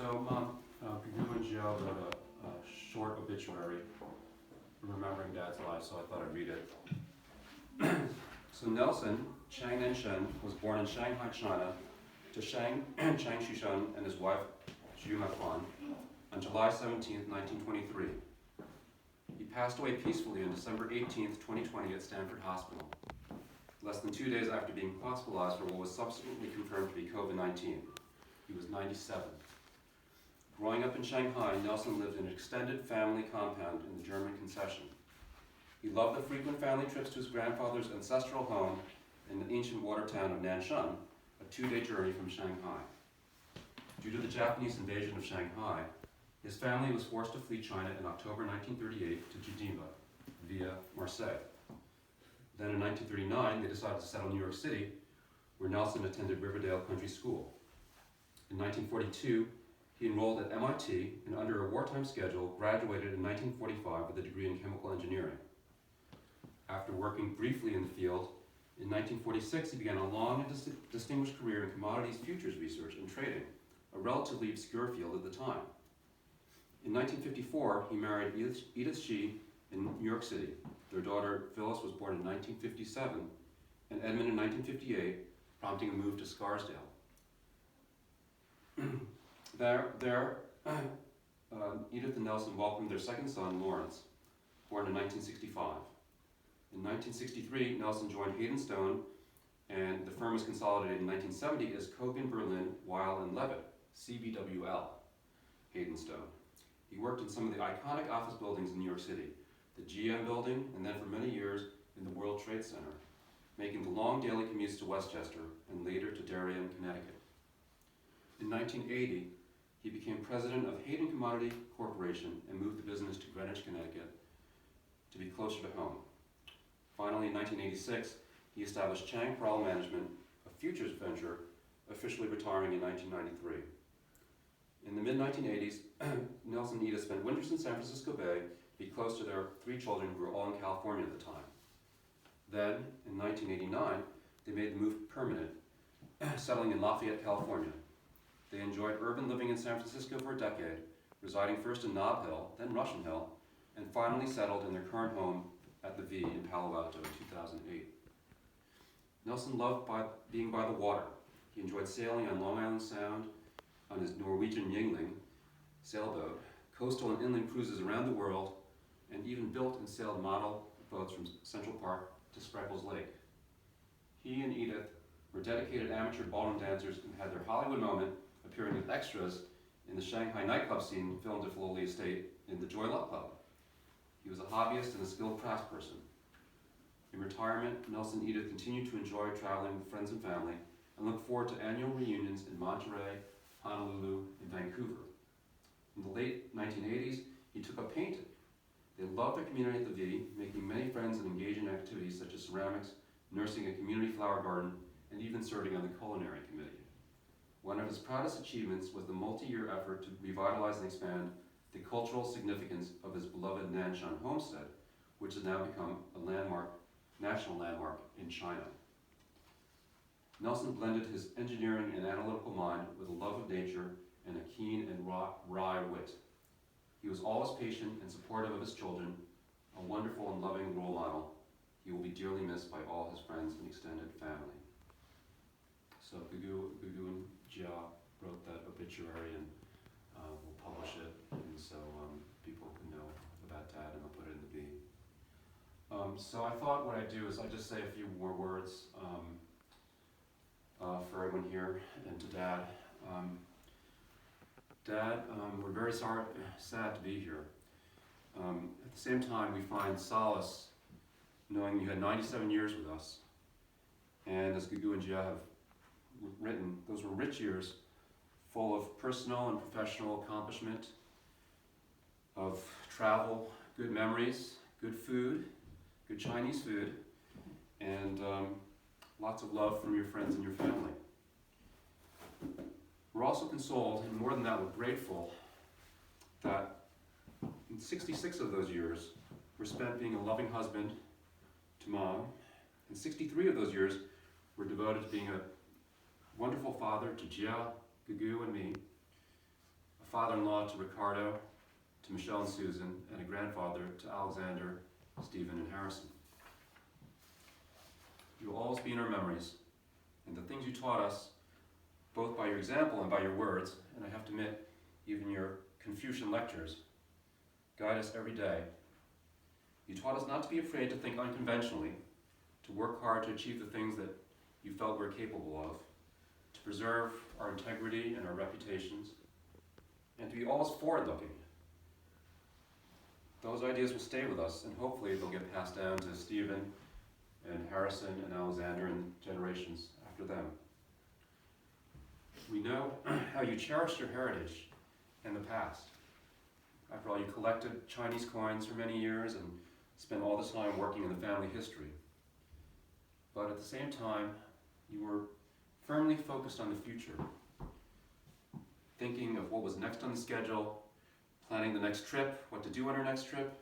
So, Mom, Gugu and Jiao wrote a short obituary remembering Dad's life, so I thought I'd read it. So Nelson, Chang Shen, was born in Shanghai, China, to Chang Shushan and his wife, Zhu Mafan, on July 17, 1923. He passed away peacefully on December 18, 2020 at Stanford Hospital, less than 2 days after being hospitalized for what was subsequently confirmed to be COVID-19. He was 97. Growing up in Shanghai, Nelson lived in an extended family compound in the German concession. He loved the frequent family trips to his grandfather's ancestral home in the ancient water town of Nanshan, a 2-day journey from Shanghai. Due to the Japanese invasion of Shanghai, his family was forced to flee China in October 1938 to Geneva via Marseille. Then in 1939, they decided to settle in New York City, where Nelson attended Riverdale Country School. In 1942, he enrolled at MIT and under a wartime schedule, graduated in 1945 with a degree in chemical engineering. After working briefly in the field, in 1946 he began a long and distinguished career in commodities futures research and trading, a relatively obscure field at the time. In 1954, he married Edith Shi in New York City. Their daughter Phyllis was born in 1957, and Edmund in 1958, prompting a move to Scarsdale. Edith and Nelson welcomed their second son, Lawrence, born in 1965. In 1963, Nelson joined Hayden Stone, and the firm was consolidated in 1970 as Kogan Berlin, Weil and Levitt, CBWL, Hayden Stone. He worked in some of the iconic office buildings in New York City, the GM building, and then for many years in the World Trade Center, making the long daily commutes to Westchester and later to Darien, Connecticut. In 1980, he became president of Hayden Commodity Corporation and moved the business to Greenwich, Connecticut to be closer to home. Finally, in 1986, he established Chang Management, a futures venture, officially retiring in 1993. In the mid-1980s, Nelson and Edith spent winters in San Francisco Bay to be close to their 3 children who were all in California at the time. Then, in 1989, they made the move permanent, settling in Lafayette, California. They enjoyed urban living in San Francisco for a decade, residing first in Nob Hill, then Russian Hill, and finally settled in their current home at the V in Palo Alto in 2008. Nelson loved being by the water. He enjoyed sailing on Long Island Sound on his Norwegian Yingling sailboat, coastal and inland cruises around the world, and even built and sailed model boats from Central Park to Spreckles Lake. He and Edith were dedicated amateur ballroom dancers and had their Hollywood moment appearing as extras in the Shanghai nightclub scene filmed at Filoli Estate in the Joy Luck Club. He was a hobbyist and a skilled craftsperson. In retirement, Nelson and Edith continued to enjoy traveling with friends and family and look forward to annual reunions in Monterey, Honolulu, and Vancouver. In the late 1980s, he took up painting. They loved their community at the V, making many friends and engaging in activities such as ceramics, nursing a community flower garden, and even serving on the culinary committee. One of his proudest achievements was the multi-year effort to revitalize and expand the cultural significance of his beloved Nanshan homestead, which has now become a national landmark in China. Nelson blended his engineering and analytical mind with a love of nature and a keen and wry wit. He was always patient and supportive of his children, a wonderful and loving role model. He will be dearly missed by all his friends and extended family. So Gugu and Jia wrote that obituary, and we'll publish it, and so people can know about Dad, and I'll put it in the B. So I thought what I'd do is I'd just say a few more words for everyone here and to Dad. Dad, we're very sad to be here. At the same time, we find solace knowing you had 97 years with us, and as Gugu and Jia have written, those were rich years full of personal and professional accomplishment, of travel, good memories, good food, good Chinese food, and lots of love from your friends and your family. We're also consoled, and more than that, we're grateful that 66 of those years were spent being a loving husband to Mom, and 63 of those years were devoted to being a wonderful father to Jia, Gugu, and me, father-in-law to Ricardo, to Michelle and Susan, and a grandfather to Alexander, Stephen, and Harrison. You will always be in our memories, and the things you taught us, both by your example and by your words, and I have to admit, even your Confucian lectures, guide us every day. You taught us not to be afraid to think unconventionally, to work hard to achieve the things that you felt we were capable of, to preserve our integrity and our reputations, and to be always forward-looking. Those ideas will stay with us, and hopefully they'll get passed down to Stephen and Harrison and Alexander and generations after them. We know how you cherished your heritage and the past. After all, you collected Chinese coins for many years and spent all this time working in the family history. But at the same time, you were firmly focused on the future, thinking of what was next on the schedule, planning the next trip, what to do on our next trip,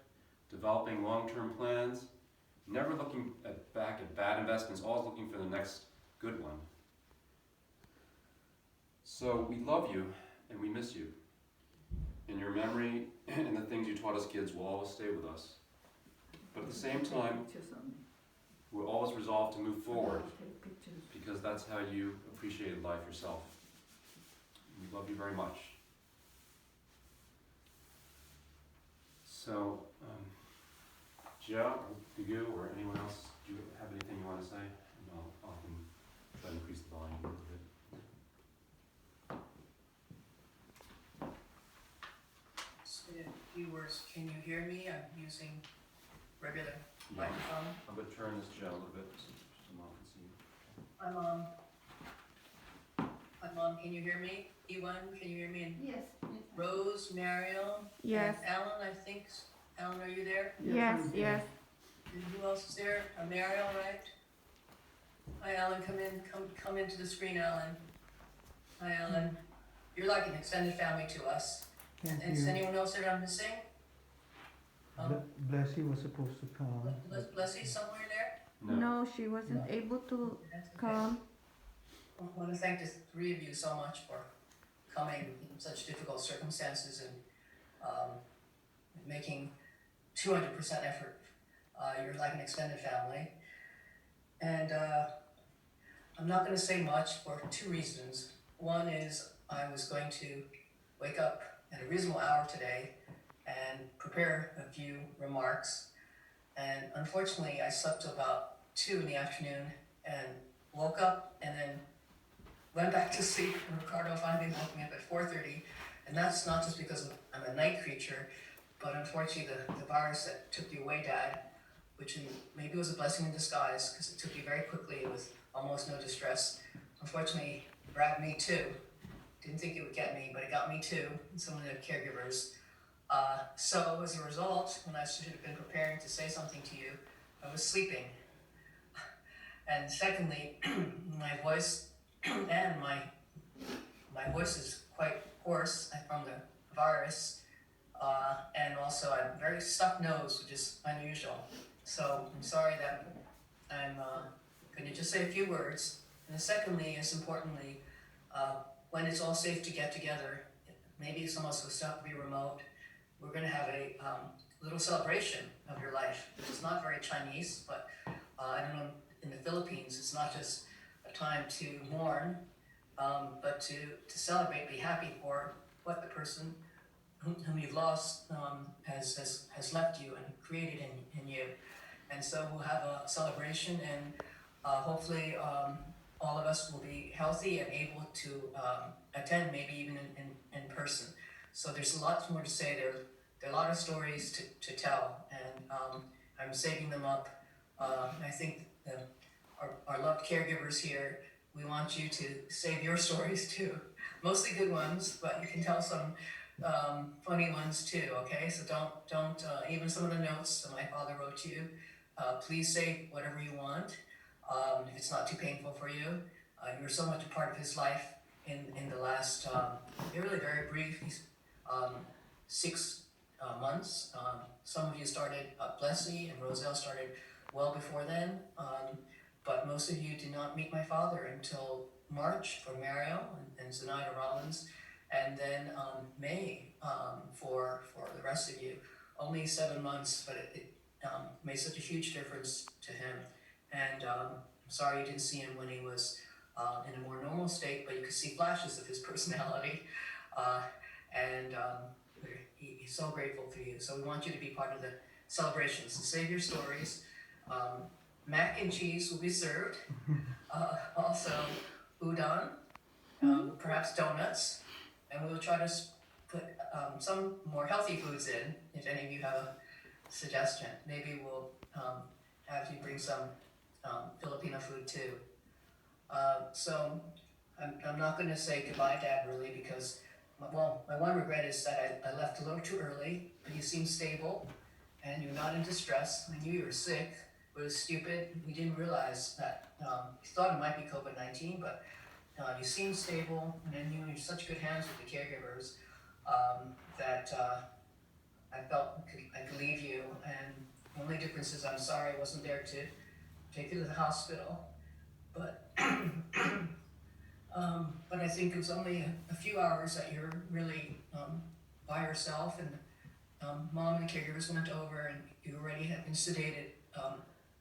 developing long-term plans, never looking back at bad investments, always looking for the next good one. So we love you and we miss you. And your memory and the things you taught us kids will always stay with us. But at the same time, we're always resolved to move forward because that's how you appreciated life yourself. We love you very much. So, Jia, or you, or anyone else, do you have anything you want to say? And I'll try to increase the volume a little bit. Say a few words. Can you hear me? I'm using regular microphone. I'm going to turn this Jia a little bit so Mom can see you. Hi, Mom. Hi, Mom. Can you hear me? Ewan, can you hear me? And Yes. Rose, Mariel, Yes. and Alan, I think. Alan, are you there? Yes. Yes. And who else is there? Mariel, right? Hi, Alan. Come in. Come into the screen, Alan. Hi, Alan. You're like an extended family to us. Thank And is you. anyone else that I'm missing? Blessy was supposed to come. Blessy, somewhere there? No, she wasn't able to That's okay. come. I want to thank the three of you so much for coming in such difficult circumstances and making 200% effort. You're like an extended family. And I'm not going to say much for two reasons. One is I was going to wake up at a reasonable hour today and prepare a few remarks. And unfortunately, I slept till about 2 in the afternoon and woke up and then went back to sleep. And Ricardo finally woke me up at 4:30. And that's not just because I'm a night creature, but unfortunately the virus that took you away, Dad, which maybe was a blessing in disguise because it took you very quickly with almost no distress, unfortunately grabbed me too. Didn't think it would get me, but it got me too, and some of the caregivers. So as a result, when I should have been preparing to say something to you, I was sleeping. And secondly, my voice and my voice is quite hoarse from the virus, and also I'm very stuck nose, which is unusual. So I'm sorry that I'm going to just say a few words. And then secondly, as importantly, when it's all safe to get together, maybe some of us will still have to be remote, we're going to have a little celebration of your life, which is not very Chinese, but I don't know, in the Philippines, it's not just a time to mourn, but to celebrate, be happy for what the person whom you've lost has left you and created in you. And so we'll have a celebration, and hopefully all of us will be healthy and able to attend, maybe even in person. So there's a lot more to say. There are a lot of stories to tell, and I'm saving them up. I think our loved caregivers here, we want you to save your stories too. Mostly good ones, but you can tell some funny ones too, okay? So don't even some of the notes that my father wrote to you, please say whatever you want, if it's not too painful for you. You were so much a part of his life in the last, really very brief, 6 months. Some of you started, Blessy and Roselle started well before then, but most of you did not meet my father until March for Mariel and Zenaida Rollins, and then May for the rest of you. Only 7 months, but it made such a huge difference to him. And I'm sorry you didn't see him when he was in a more normal state, but you could see flashes of his personality. Uh, and he's so grateful for you. So we want you to be part of the celebrations. So save your stories. Mac and cheese will be served. Also, udon, perhaps donuts, and we will try to put some more healthy foods in. If any of you have a suggestion, maybe we'll have you bring some Filipino food too. So I'm not going to say goodbye, Dad, really, because my one regret is that I left a little too early. But you seem stable, and you're not in distress. I knew you were sick, but it was stupid. We didn't realize that. We thought it might be COVID-19, but you seem stable, and I knew you're in such good hands with the caregivers that I felt I could leave you. And the only difference is I'm sorry I wasn't there to take you to the hospital. But but I think it was only a few hours that you're really by yourself, and Mom and the caregivers went over, and you already had been sedated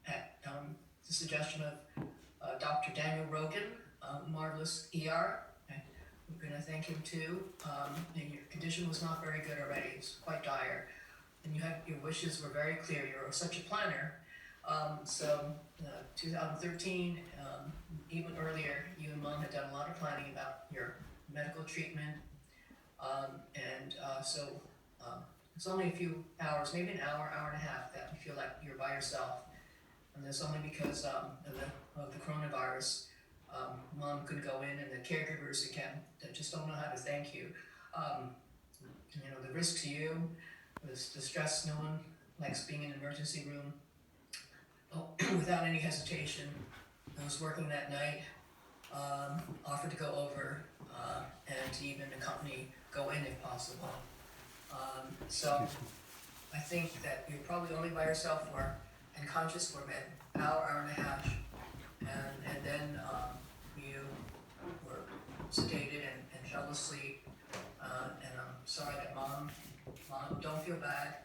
at the suggestion of Dr. Daniel Rogan, marvelous ER. And we're going to thank him too. And your condition was not very good already; it's quite dire, and your wishes were very clear. You're such a planner. So 2013, even earlier, you and Mom had done a lot of planning about your medical treatment, and so it's only a few hours, maybe an hour, hour and a half, that you feel like you're by yourself, and that's only because of the coronavirus. Mom couldn't go in, and the caregivers again that just don't know how to thank you. The risk to you, the stress. No one likes being in an emergency room. Without any hesitation, I was working that night, offered to go over and to even go in if possible. So I think that you're probably only by yourself and conscious for an hour, hour and a half, and then you were sedated and fell asleep. And I'm sorry that Mom, don't feel bad.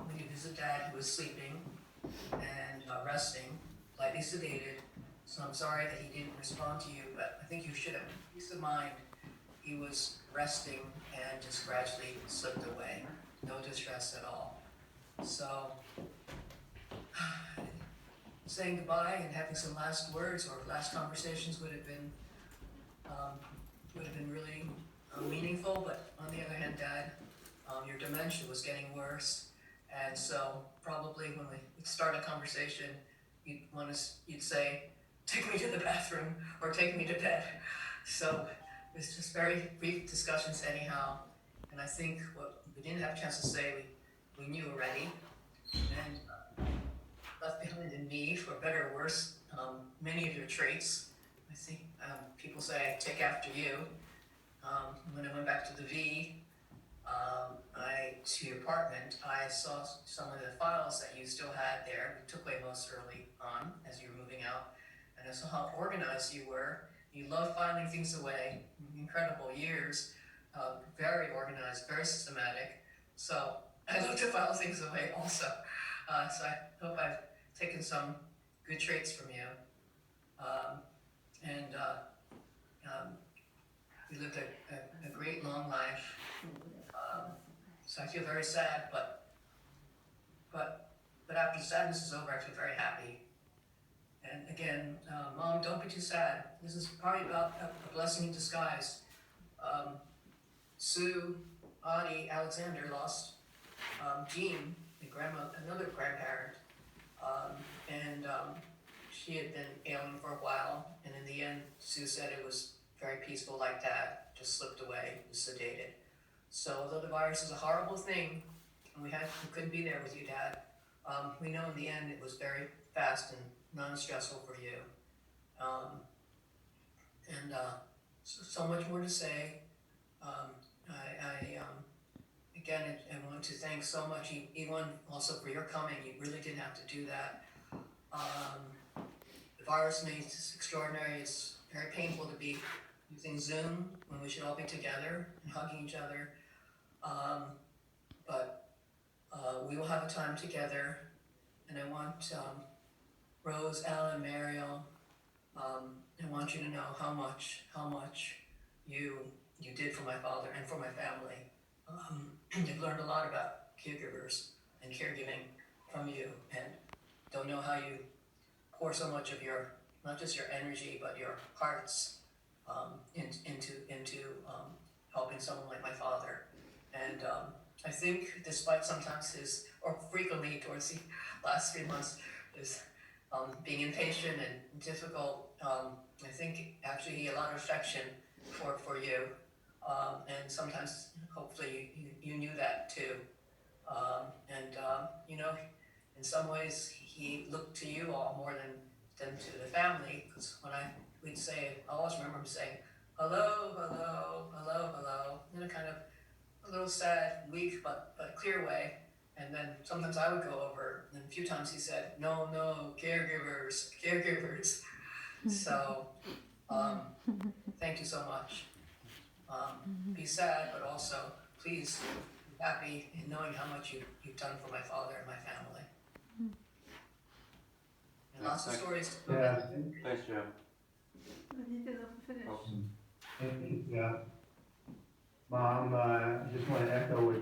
When you visit Dad, he was sleeping and resting, lightly sedated. So I'm sorry that he didn't respond to you, but I think you should have peace of mind. He was resting and just gradually slipped away. No distress at all. So saying goodbye and having some last words or last conversations would have been really meaningful. But on the other hand, Dad, your dementia was getting worse. And so probably when we start a conversation, you'd say, take me to the bathroom or take me to bed. So it was just very brief discussions anyhow. And I think what we didn't have a chance to say, we knew already. And left behind in me, for better or worse, many of your traits. I think people say I take after you. When I went back to the V, to your apartment, I saw some of the files that you still had there. You took away most early on as you were moving out, and I saw how organized you were. You loved filing things away. Incredible years, very organized, very systematic. So I love to file things away also. So I hope I've taken some good traits from you. You lived a great long life. So I feel very sad, but after the sadness is over, I feel very happy. And again, Mom, don't be too sad. This is probably about a blessing in disguise. Sue, Audie, Alexander lost Jean, another grandparent, and she had been ailing for a while. And in the end, Sue said it was very peaceful like that, just slipped away, was sedated. So although the virus is a horrible thing, and we couldn't be there with you, Dad, we know in the end it was very fast and non-stressful for you. So much more to say. Again, I want to thank so much Ewan also for your coming. You really didn't have to do that. The virus made this extraordinary. It's very painful to do things Zoom when we should all be together and hugging each other. But we will have a time together, and I want Rose, Ellen, Mariel, I want you to know how much you did for my father and for my family. You've learned a lot about caregivers and caregiving from you, and don't know how you pour so much of your, not just your energy, but your hearts into helping someone like my father. And I think despite sometimes his, or frequently towards the last 3 months, is being impatient and difficult, I think actually he had a lot of affection for you. And sometimes hopefully you knew that too. You know, in some ways he looked to you all more than to the family, because when we'd say, I always remember him saying, hello, hello, hello, hello, in a kind of a little sad, weak, but clear way. And then sometimes I would go over, and a few times he said, no, no, caregivers, caregivers. So, thank you so much. Be sad, but also please be happy in knowing how much you've done for my father and my family. And lots of stories. Yeah. Thanks, Joe. Oh, Yeah. Mom, I just want to echo what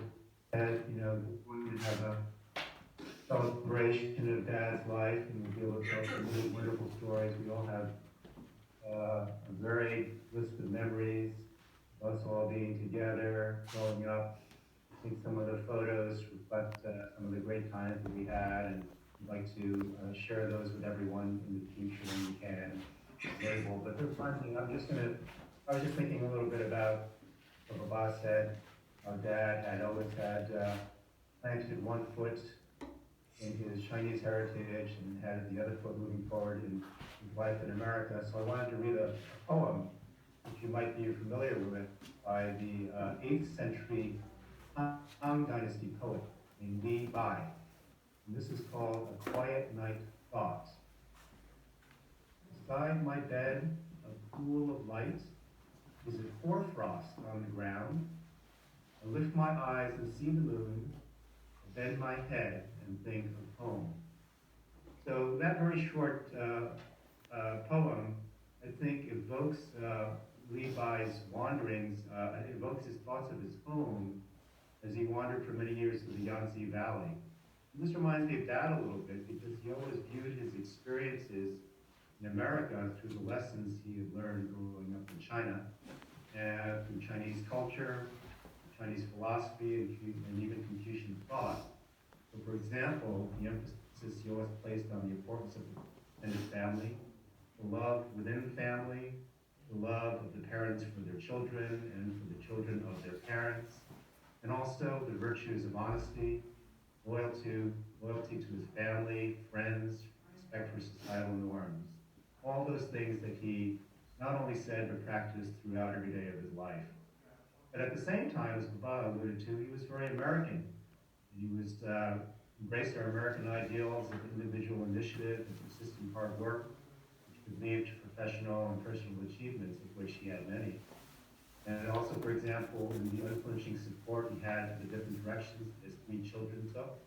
Dad, we did have a celebration of Dad's life, and we'll be able to tell some really wonderful stories. We all have a very list of memories, of us all being together, growing up. I think some of the photos reflect some of the great times that we had, and we'd like to share those with everyone in the future when we can. Label. But there's one thing I was just thinking a little bit about what Baba said. Our dad had always had planted one foot in his Chinese heritage and had the other foot moving forward in his life in America. So I wanted to read a poem, which you might be familiar with, by the 8th century Chang Dynasty poet named Li Bai. And this is called A Quiet Night Thought. Beside my bed, a pool of light, is it hoarfrost on the ground? I lift my eyes and see the moon, I bend my head and think of home. So that very short poem, I think, evokes Li Bai's wanderings, it evokes his thoughts of his home as he wandered for many years through the Yangtze Valley. And this reminds me of Dad a little bit, because he always viewed his experiences in America through the lessons he had learned growing up in China, and through Chinese culture, Chinese philosophy, and even Confucian thought. So for example, the emphasis he always placed on the importance of the extended family, the love within the family, the love of the parents for their children and for the children of their parents, and also the virtues of honesty, loyalty to his family, friends, respect for societal norms. All those things that he not only said but practiced throughout every day of his life. But at the same time, as Baba alluded to, he was very American. He was embraced our American ideals of individual initiative and persistent hard work, which could lead to professional and personal achievements, of which he had many. And also, for example, in the unflinching support he had for the different directions his 3 children took.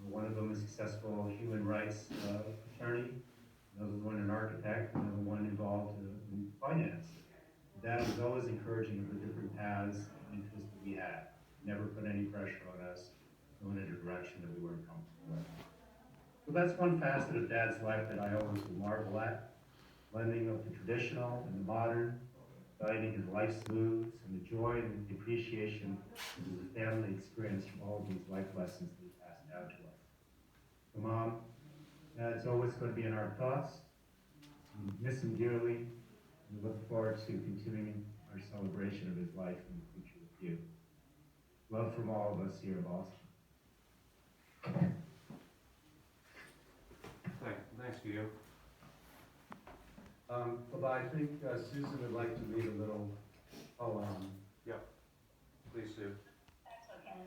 One of them a successful human rights attorney, another one an architect, another one involved in finance. Dad was always encouraging of the different paths and interests that we had. Never put any pressure on us, go in a direction that we weren't comfortable with. So that's one facet of Dad's life that I always will marvel at, blending of the traditional and the modern, guiding his life's moods, and the joy and the appreciation that his family experienced from all of these life lessons that he passed down to us. So Mom, Dad's always going to be in our thoughts. We miss him dearly. We look forward to continuing our celebration of his life in the future with you. Love from all of us here in Boston. Thanks, Guido. Baba, I think Susan would like to read a little poem. Yep. Please, Sue. That's okay.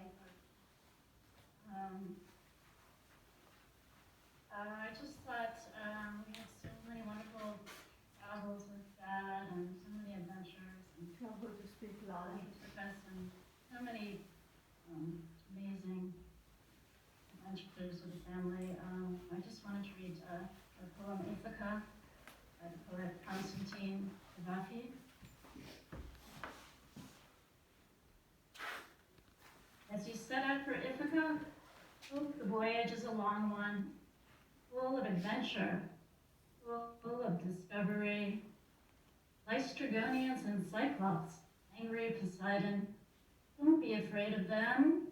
I just thought we had so many wonderful travels with Dad and so many adventures. all, and Ithaca and so many amazing adventures with the family. I just wanted to read the poem Ithaca by the poet Constantine Gaddafi. As you set out for Ithaca, hope the voyage is a long one, full of adventure, full of discovery. Lystragonians and Cyclops, angry Poseidon, don't be afraid of them.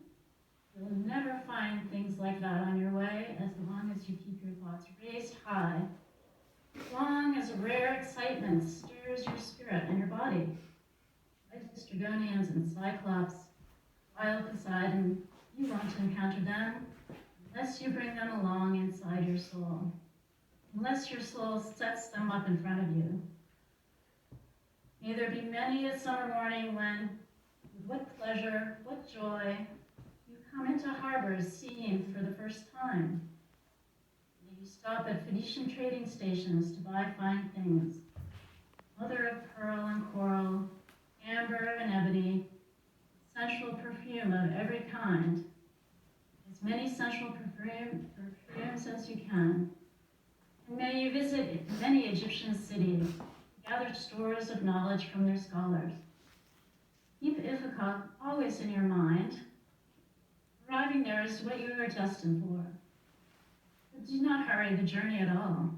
You'll never find things like that on your way as long as you keep your thoughts raised high, as long as a rare excitement stirs your spirit and your body. Lystragonians and Cyclops, wild Poseidon, you won't encounter them unless you bring them along inside your soul, unless your soul sets them up in front of you. May there be many a summer morning when, with what pleasure, what joy, you come into harbors seen for the first time. May you stop at Phoenician trading stations to buy fine things, mother of pearl and coral, amber and ebony, sensual perfume of every kind, as many sensual perfumes as you can. And may you visit many Egyptian cities, gather stores of knowledge from their scholars. Keep Ithaca always in your mind. Arriving there is what you are destined for. But do not hurry the journey at all.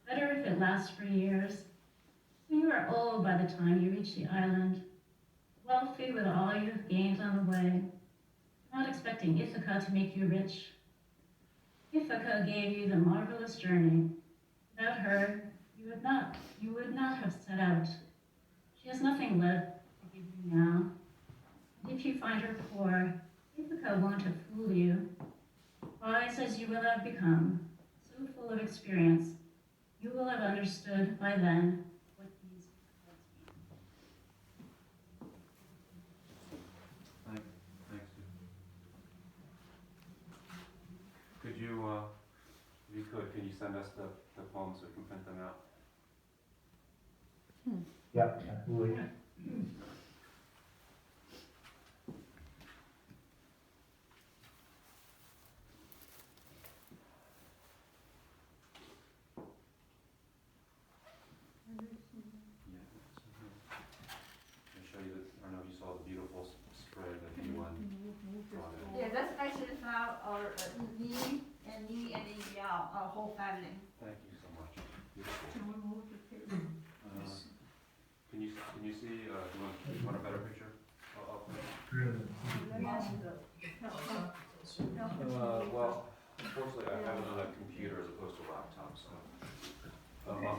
Better if it lasts for years, so you are old by the time you reach the island, wealthy with all you have gained on the way, not expecting Ithaca to make you rich. Ithaca gave you the marvelous journey. Without her, you would not have set out. She has nothing left to give you now. And if you find her poor, Ithaca won't have fooled you. Wise as you will have become, so full of experience, you will have understood by then what these words mean. Thanks. Could you, if you could you send us the poems so we can print them out? Yeah, absolutely. I'll show you this, I don't know if you saw the beautiful spread that you drawn in. Yeah, that's actually from our Ni and Yao, our whole family. Thank you so much. Beautiful. Can we move the picture? Can you see, you want a better picture? I'll put it. Well, unfortunately, I have it on a computer as opposed to a laptop, so.